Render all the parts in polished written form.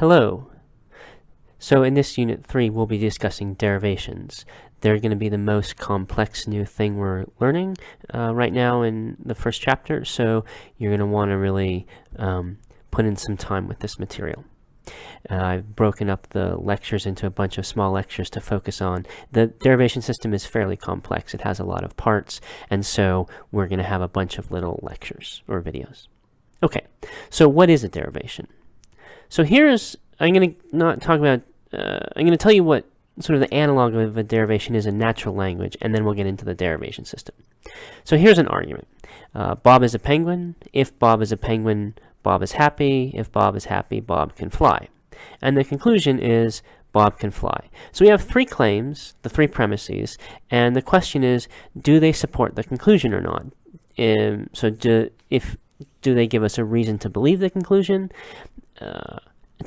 Hello. So in this Unit 3, we'll be discussing derivations. They're going to be the most complex new thing we're learning right now in the first chapter, so you're going to want to really put in some time with this material. I've broken up the lectures into a bunch of small lectures to focus on. The derivation system is fairly complex. It has a lot of parts, and so we're going to have a bunch of little lectures or videos. Okay, so what is a derivation? So I'm going to not talk about, I'm going to tell you what sort of the analog of a derivation is in natural language, and then we'll get into the derivation system. So here's an argument. Bob is a penguin. If Bob is a penguin, Bob is happy. If Bob is happy, Bob can fly. And the conclusion is Bob can fly. So we have three claims, the three premises, and the question is, do they support the conclusion or not? Do they give us a reason to believe the conclusion?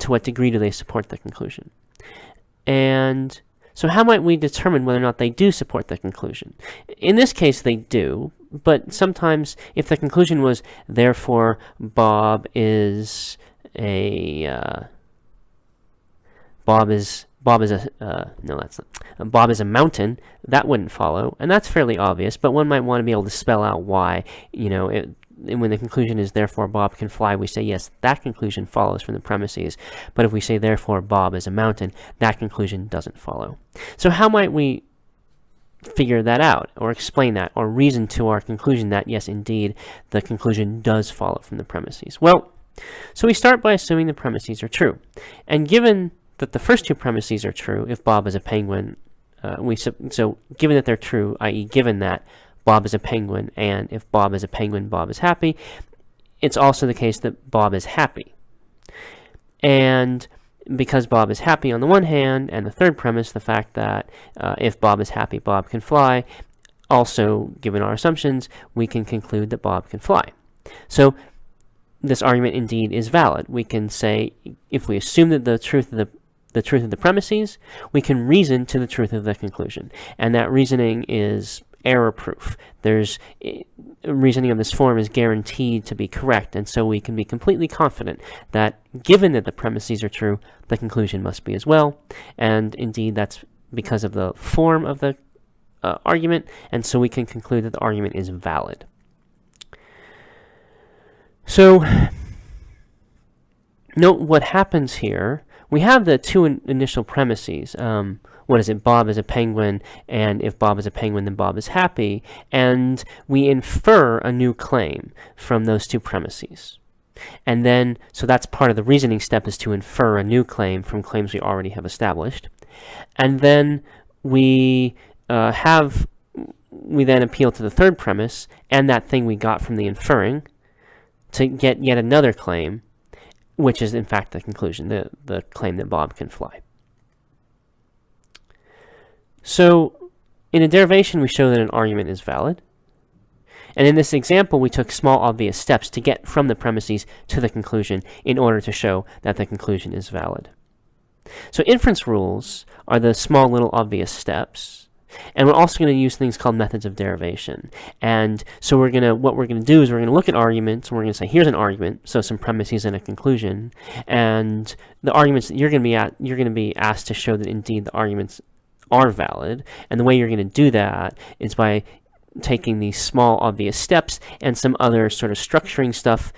To what degree do they support the conclusion? And so how might we determine whether or not they do support the conclusion? In this case, they do, but sometimes if the conclusion was, therefore, Bob is a mountain, that wouldn't follow, and that's fairly obvious, but one might want to be able to spell out why, when the conclusion is therefore Bob can fly, we say yes, that conclusion follows from the premises. But if we say therefore Bob is a mountain, that conclusion doesn't follow. So how might we figure that out, or explain that, or reason to our conclusion that yes, indeed, the conclusion does follow from the premises? Well, so we start by assuming the premises are true. And given that the first two premises are true, if Bob is a penguin, so given that they're true, i.e. given that Bob is a penguin, and if Bob is a penguin, Bob is happy, it's also the case that Bob is happy. And because Bob is happy on the one hand, and the third premise, the fact that if Bob is happy, Bob can fly, also, given our assumptions, we can conclude that Bob can fly. So this argument indeed is valid. We can say, if we assume that the truth of the premises, we can reason to the truth of the conclusion. And that reasoning is error-proof. Reasoning of this form is guaranteed to be correct, and so we can be completely confident that given that the premises are true, the conclusion must be as well. And indeed, that's because of the form of the argument, and so we can conclude that the argument is valid. So, note what happens here. We have the two initial premises. What is it? Bob is a penguin, and if Bob is a penguin, then Bob is happy. And we infer a new claim from those two premises. And then, so that's part of the reasoning step, is to infer a new claim from claims we already have established. And then we then appeal to the third premise, and that thing we got from the inferring, to get yet another claim, which is in fact the conclusion, the claim that Bob can fly. So, in a derivation, we show that an argument is valid. And in this example, we took small, obvious steps to get from the premises to the conclusion in order to show that the conclusion is valid. So inference rules are the small, little, obvious steps. And we're also going to use things called methods of derivation. And so what we're going to do is we're going to look at arguments, and we're going to say, here's an argument, so some premises and a conclusion. And the arguments that you're going to be asked to show that indeed the arguments are valid, and the way you're going to do that is by taking these small obvious steps and some other sort of structuring stuff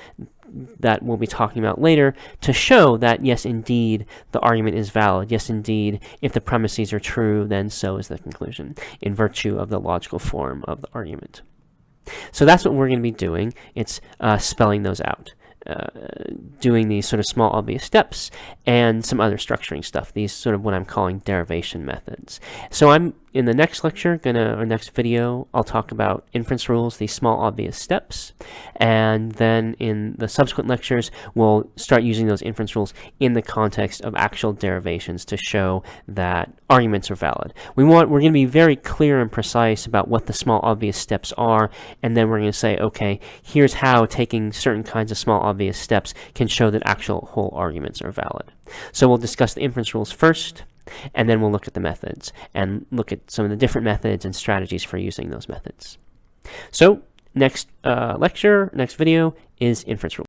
that we'll be talking about later to show that yes, indeed, the argument is valid. Yes, indeed, if the premises are true, then so is the conclusion, in virtue of the logical form of the argument. So that's what we're going to be doing. It's spelling those out. Doing these sort of small obvious steps and some other structuring stuff, these sort of what I'm calling derivation methods. So I'm in the next lecture, or next video, I'll talk about inference rules, these small obvious steps, and then in the subsequent lectures, we'll start using those inference rules in the context of actual derivations to show that arguments are valid. We're going to be very clear and precise about what the small obvious steps are, and then we're going to say, okay, here's how taking certain kinds of small obvious steps can show that actual whole arguments are valid. So we'll discuss the inference rules first, and then we'll look at the methods and look at some of the different methods and strategies for using those methods. So next lecture, next video is inference rules.